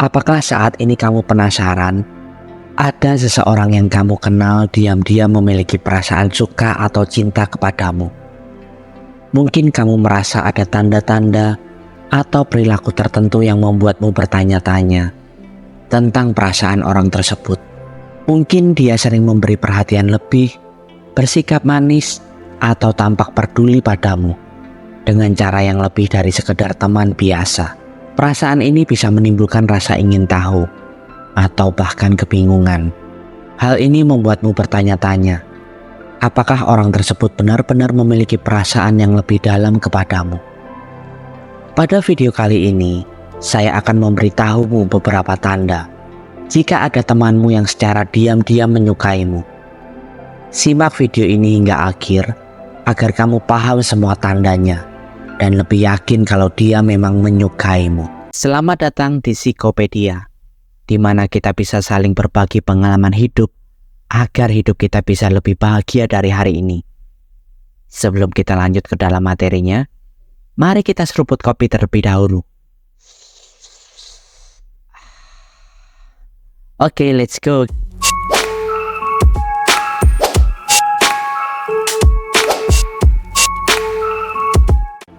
Apakah saat ini kamu penasaran? Ada seseorang yang kamu kenal diam-diam memiliki perasaan suka atau cinta kepadamu. Mungkin kamu merasa ada tanda-tanda atau perilaku tertentu yang membuatmu bertanya-tanya tentang perasaan orang tersebut. Mungkin dia sering memberi perhatian lebih, bersikap manis, atau tampak peduli padamu dengan cara yang lebih dari sekedar teman biasa. Perasaan ini bisa menimbulkan rasa ingin tahu atau bahkan kebingungan. Hal ini membuatmu bertanya-tanya, apakah orang tersebut benar-benar memiliki perasaan yang lebih dalam kepadamu? Pada video kali ini, saya akan memberitahumu beberapa tanda jika ada temanmu yang secara diam-diam menyukaimu. Simak video ini hingga akhir agar kamu paham semua tandanya dan lebih yakin kalau dia memang menyukaimu. Selamat datang di Psikopedia, di mana kita bisa saling berbagi pengalaman hidup agar hidup kita bisa lebih bahagia dari hari ini. Sebelum kita lanjut ke dalam materinya, mari kita seruput kopi terlebih dahulu. Oke, let's go.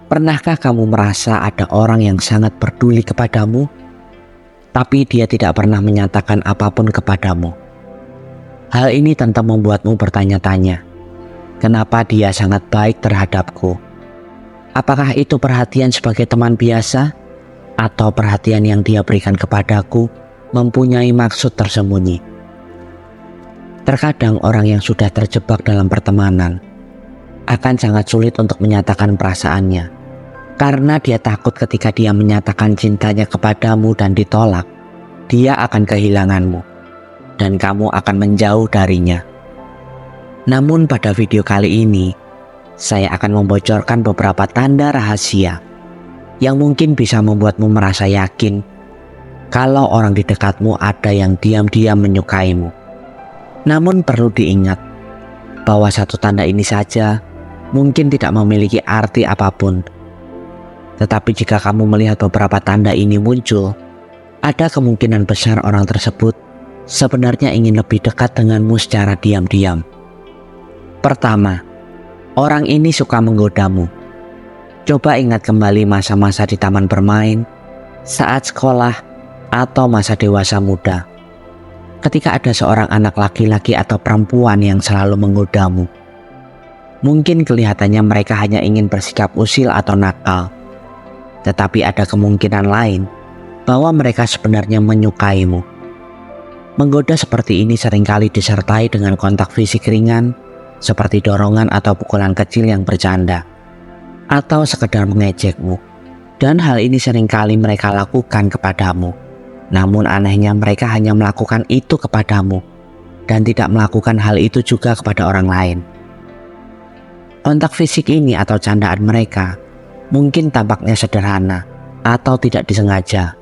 Pernahkah kamu merasa ada orang yang sangat peduli kepadamu, tapi dia tidak pernah menyatakan apapun kepadamu? Hal ini tentu membuatmu bertanya-tanya, kenapa dia sangat baik terhadapku? Apakah itu perhatian sebagai teman biasa, atau perhatian yang dia berikan kepadaku mempunyai maksud tersembunyi? Terkadang orang yang sudah terjebak dalam pertemanan akan sangat sulit untuk menyatakan perasaannya, karena dia takut ketika dia menyatakan cintanya kepadamu dan ditolak, dia akan kehilanganmu dan kamu akan menjauh darinya. Namun pada video kali ini, saya akan membocorkan beberapa tanda rahasia yang mungkin bisa membuatmu merasa yakin kalau orang di dekatmu ada yang diam-diam menyukaimu. Namun perlu diingat bahwa satu tanda ini saja mungkin tidak memiliki arti apapun. Tetapi jika kamu melihat beberapa tanda ini muncul, ada kemungkinan besar orang tersebut sebenarnya ingin lebih dekat denganmu secara diam-diam. Pertama, orang ini suka menggodamu. Coba ingat kembali masa-masa di taman bermain, saat sekolah, atau masa dewasa muda. Ketika ada seorang anak laki-laki atau perempuan yang selalu menggodamu. Mungkin kelihatannya mereka hanya ingin bersikap usil atau nakal. Tetapi ada kemungkinan lain bahwa mereka sebenarnya menyukaimu. Menggoda seperti ini seringkali disertai dengan kontak fisik ringan, seperti dorongan atau pukulan kecil yang bercanda, atau sekedar mengejekmu. Dan hal ini seringkali mereka lakukan kepadamu. Namun anehnya mereka hanya melakukan itu kepadamu, dan tidak melakukan hal itu juga kepada orang lain. Kontak fisik ini atau candaan mereka mungkin tampaknya sederhana atau tidak disengaja,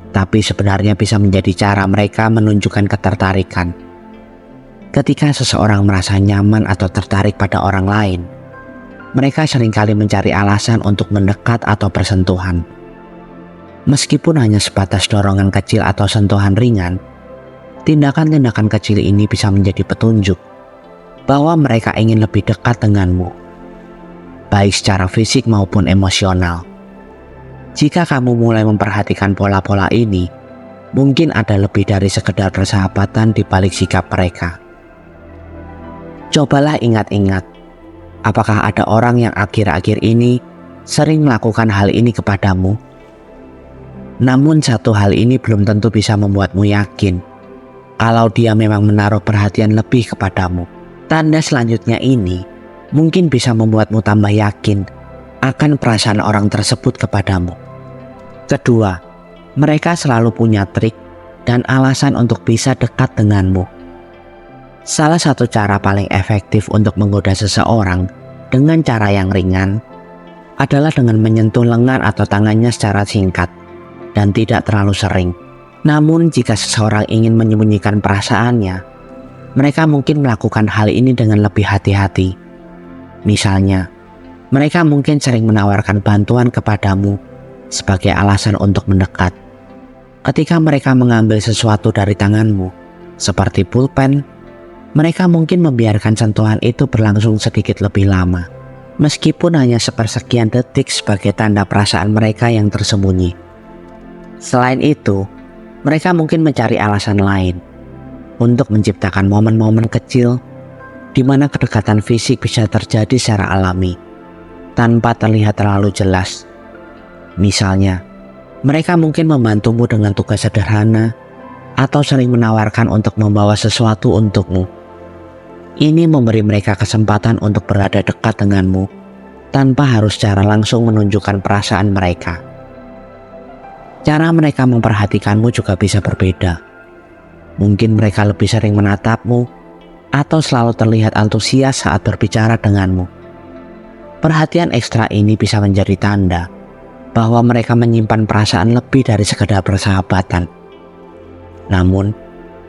tapi sebenarnya bisa menjadi cara mereka menunjukkan ketertarikan. Ketika seseorang merasa nyaman atau tertarik pada orang lain, mereka seringkali mencari alasan untuk mendekat atau bersentuhan. Meskipun hanya sebatas dorongan kecil atau sentuhan ringan, tindakan-tindakan kecil ini bisa menjadi petunjuk bahwa mereka ingin lebih dekat denganmu, baik secara fisik maupun emosional. Jika kamu mulai memperhatikan pola-pola ini, mungkin ada lebih dari sekedar persahabatan di balik sikap mereka. Cobalah ingat-ingat, apakah ada orang yang akhir-akhir ini sering melakukan hal ini kepadamu? Namun satu hal ini belum tentu bisa membuatmu yakin kalau dia memang menaruh perhatian lebih kepadamu. Tanda selanjutnya ini mungkin bisa membuatmu tambah yakin akan perasaan orang tersebut kepadamu. Kedua, mereka selalu punya trik dan alasan untuk bisa dekat denganmu. Salah satu cara paling efektif untuk menggoda seseorang dengan cara yang ringan adalah dengan menyentuh lengan atau tangannya secara singkat dan tidak terlalu sering. Namun jika seseorang ingin menyembunyikan perasaannya, mereka mungkin melakukan hal ini dengan lebih hati-hati. Misalnya, mereka mungkin sering menawarkan bantuan kepadamu sebagai alasan untuk mendekat. Ketika mereka mengambil sesuatu dari tanganmu, seperti pulpen, mereka mungkin membiarkan sentuhan itu berlangsung sedikit lebih lama, meskipun hanya sepersekian detik sebagai tanda perasaan mereka yang tersembunyi. Selain itu, mereka mungkin mencari alasan lain untuk menciptakan momen-momen kecil di mana kedekatan fisik bisa terjadi secara alami, tanpa terlihat terlalu jelas. Misalnya, mereka mungkin membantumu dengan tugas sederhana atau sering menawarkan untuk membawa sesuatu untukmu. Ini memberi mereka kesempatan untuk berada dekat denganmu tanpa harus secara langsung menunjukkan perasaan mereka. Cara mereka memperhatikanmu juga bisa berbeda. Mungkin mereka lebih sering menatapmu atau selalu terlihat antusias saat berbicara denganmu. Perhatian ekstra ini bisa menjadi tanda bahwa mereka menyimpan perasaan lebih dari sekedar persahabatan. Namun,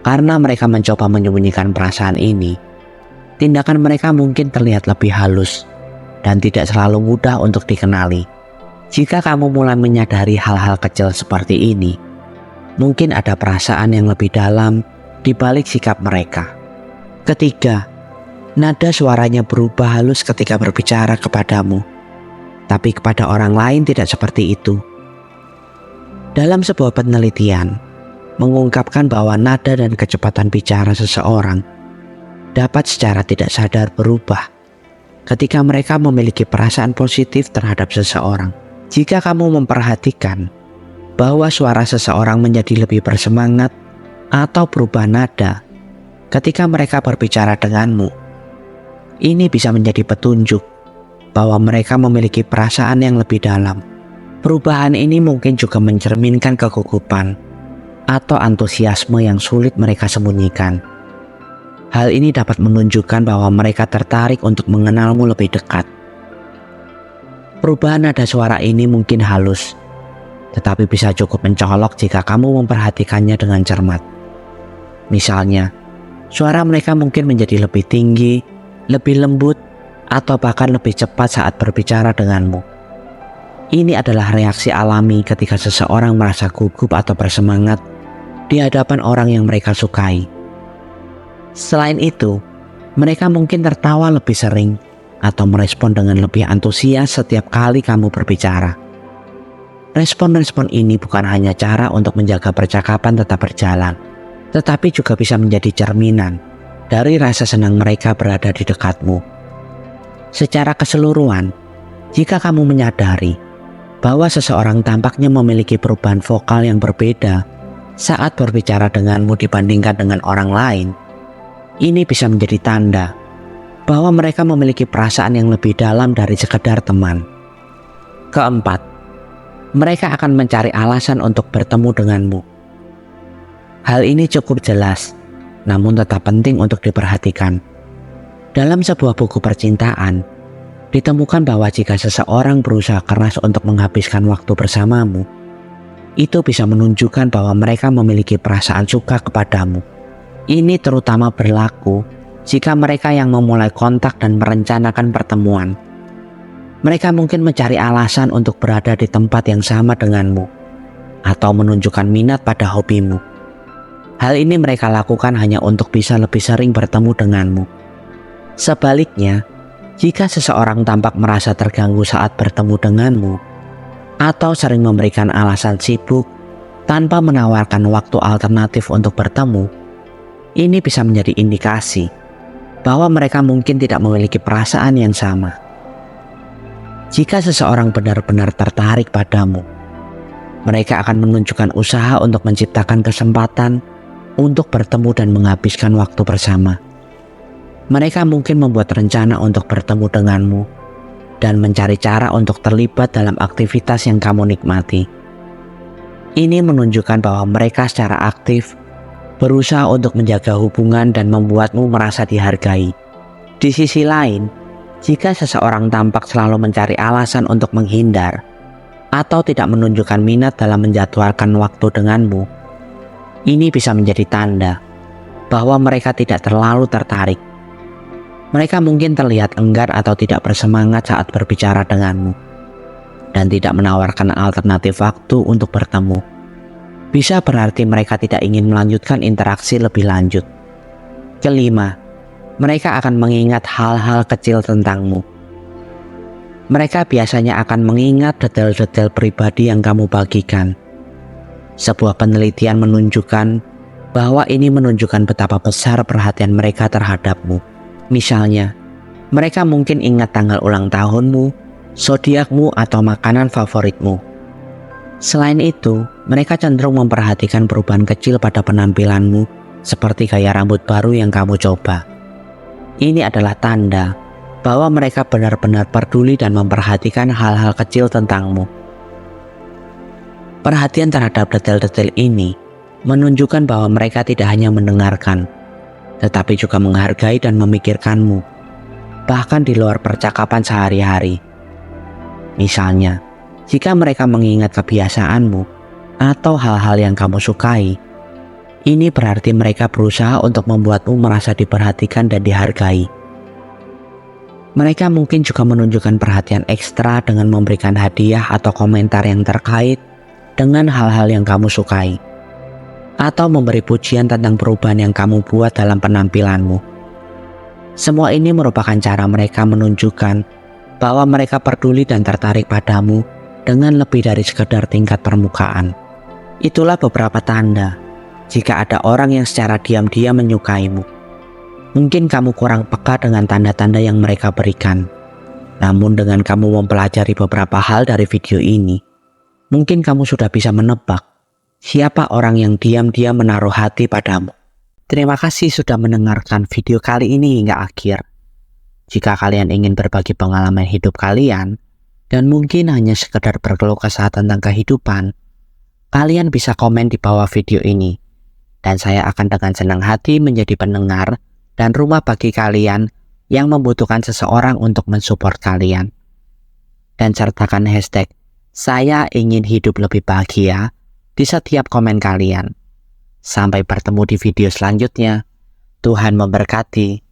karena mereka mencoba menyembunyikan perasaan ini, tindakan mereka mungkin terlihat lebih halus dan tidak selalu mudah untuk dikenali. Jika kamu mulai menyadari hal-hal kecil seperti ini, mungkin ada perasaan yang lebih dalam di balik sikap mereka. Ketiga, nada suaranya berubah halus ketika berbicara kepadamu, tapi kepada orang lain tidak seperti itu. Dalam sebuah penelitian, mengungkapkan bahwa nada dan kecepatan bicara seseorang dapat secara tidak sadar berubah ketika mereka memiliki perasaan positif terhadap seseorang. Jika kamu memperhatikan bahwa suara seseorang menjadi lebih bersemangat atau berubah nada ketika mereka berbicara denganmu, ini bisa menjadi petunjuk bahwa mereka memiliki perasaan yang lebih dalam. Perubahan ini mungkin juga mencerminkan kegugupan atau antusiasme yang sulit mereka sembunyikan. Hal ini dapat menunjukkan bahwa mereka tertarik untuk mengenalmu lebih dekat. Perubahan nada suara ini mungkin halus, tetapi bisa cukup mencolok jika kamu memperhatikannya dengan cermat. Misalnya, suara mereka mungkin menjadi lebih tinggi, lebih lembut, atau bahkan lebih cepat saat berbicara denganmu. Ini adalah reaksi alami ketika seseorang merasa gugup atau bersemangat di hadapan orang yang mereka sukai. Selain itu, mereka mungkin tertawa lebih sering atau merespon dengan lebih antusias setiap kali kamu berbicara. Respon-respon ini bukan hanya cara untuk menjaga percakapan tetap berjalan, tetapi juga bisa menjadi cerminan dari rasa senang mereka berada di dekatmu. Secara keseluruhan, jika kamu menyadari bahwa seseorang tampaknya memiliki perubahan vokal yang berbeda saat berbicara denganmu dibandingkan dengan orang lain, ini bisa menjadi tanda bahwa mereka memiliki perasaan yang lebih dalam dari sekedar teman. Keempat, mereka akan mencari alasan untuk bertemu denganmu. Hal ini cukup jelas, namun tetap penting untuk diperhatikan. Dalam sebuah buku percintaan, ditemukan bahwa jika seseorang berusaha keras untuk menghabiskan waktu bersamamu, itu bisa menunjukkan bahwa mereka memiliki perasaan suka kepadamu. Ini terutama berlaku jika mereka yang memulai kontak dan merencanakan pertemuan. Mereka mungkin mencari alasan untuk berada di tempat yang sama denganmu, atau menunjukkan minat pada hobimu. Hal ini mereka lakukan hanya untuk bisa lebih sering bertemu denganmu. Sebaliknya, jika seseorang tampak merasa terganggu saat bertemu denganmu, atau sering memberikan alasan sibuk tanpa menawarkan waktu alternatif untuk bertemu, ini bisa menjadi indikasi bahwa mereka mungkin tidak memiliki perasaan yang sama. Jika seseorang benar-benar tertarik padamu, mereka akan menunjukkan usaha untuk menciptakan kesempatan untuk bertemu dan menghabiskan waktu bersama. Mereka mungkin membuat rencana untuk bertemu denganmu dan mencari cara untuk terlibat dalam aktivitas yang kamu nikmati. Ini menunjukkan bahwa mereka secara aktif berusaha untuk menjaga hubungan dan membuatmu merasa dihargai. Di sisi lain, jika seseorang tampak selalu mencari alasan untuk menghindar atau tidak menunjukkan minat dalam menjadwalkan waktu denganmu, ini bisa menjadi tanda bahwa mereka tidak terlalu tertarik. Mereka mungkin terlihat enggan atau tidak bersemangat saat berbicara denganmu, dan tidak menawarkan alternatif waktu untuk bertemu. bisa berarti mereka tidak ingin melanjutkan interaksi lebih lanjut. Kelima, mereka akan mengingat hal-hal kecil tentangmu. Mereka biasanya akan mengingat detail-detail pribadi yang kamu bagikan. Sebuah penelitian menunjukkan bahwa ini menunjukkan betapa besar perhatian mereka terhadapmu. Misalnya, mereka mungkin ingat tanggal ulang tahunmu, zodiakmu, atau makanan favoritmu. Selain itu, mereka cenderung memperhatikan perubahan kecil pada penampilanmu, seperti gaya rambut baru yang kamu coba. Ini adalah tanda bahwa mereka benar-benar peduli dan memperhatikan hal-hal kecil tentangmu. Perhatian terhadap detail-detail ini menunjukkan bahwa mereka tidak hanya mendengarkan, tetapi juga menghargai dan memikirkanmu, bahkan di luar percakapan sehari-hari. Misalnya, jika mereka mengingat kebiasaanmu atau hal-hal yang kamu sukai, ini berarti mereka berusaha untuk membuatmu merasa diperhatikan dan dihargai. Mereka mungkin juga menunjukkan perhatian ekstra dengan memberikan hadiah atau komentar yang terkait dengan hal-hal yang kamu sukai, atau memberi pujian tentang perubahan yang kamu buat dalam penampilanmu. Semua ini merupakan cara mereka menunjukkan bahwa mereka peduli dan tertarik padamu dengan lebih dari sekedar tingkat permukaan. Itulah beberapa tanda jika ada orang yang secara diam-diam menyukaimu. Mungkin kamu kurang peka dengan tanda-tanda yang mereka berikan. Namun dengan kamu mempelajari beberapa hal dari video ini, mungkin kamu sudah bisa menebak siapa orang yang diam-diam menaruh hati padamu. Terima kasih sudah mendengarkan video kali ini hingga akhir. Jika kalian ingin berbagi pengalaman hidup kalian, dan mungkin hanya sekedar berkeluh kesah tentang kehidupan, kalian bisa komen di bawah video ini. Dan saya akan dengan senang hati menjadi pendengar dan rumah bagi kalian yang membutuhkan seseorang untuk mensupport kalian. Dan sertakan hashtag "Saya ingin hidup lebih bahagia" di setiap komen kalian. Sampai bertemu di video selanjutnya. Tuhan memberkati.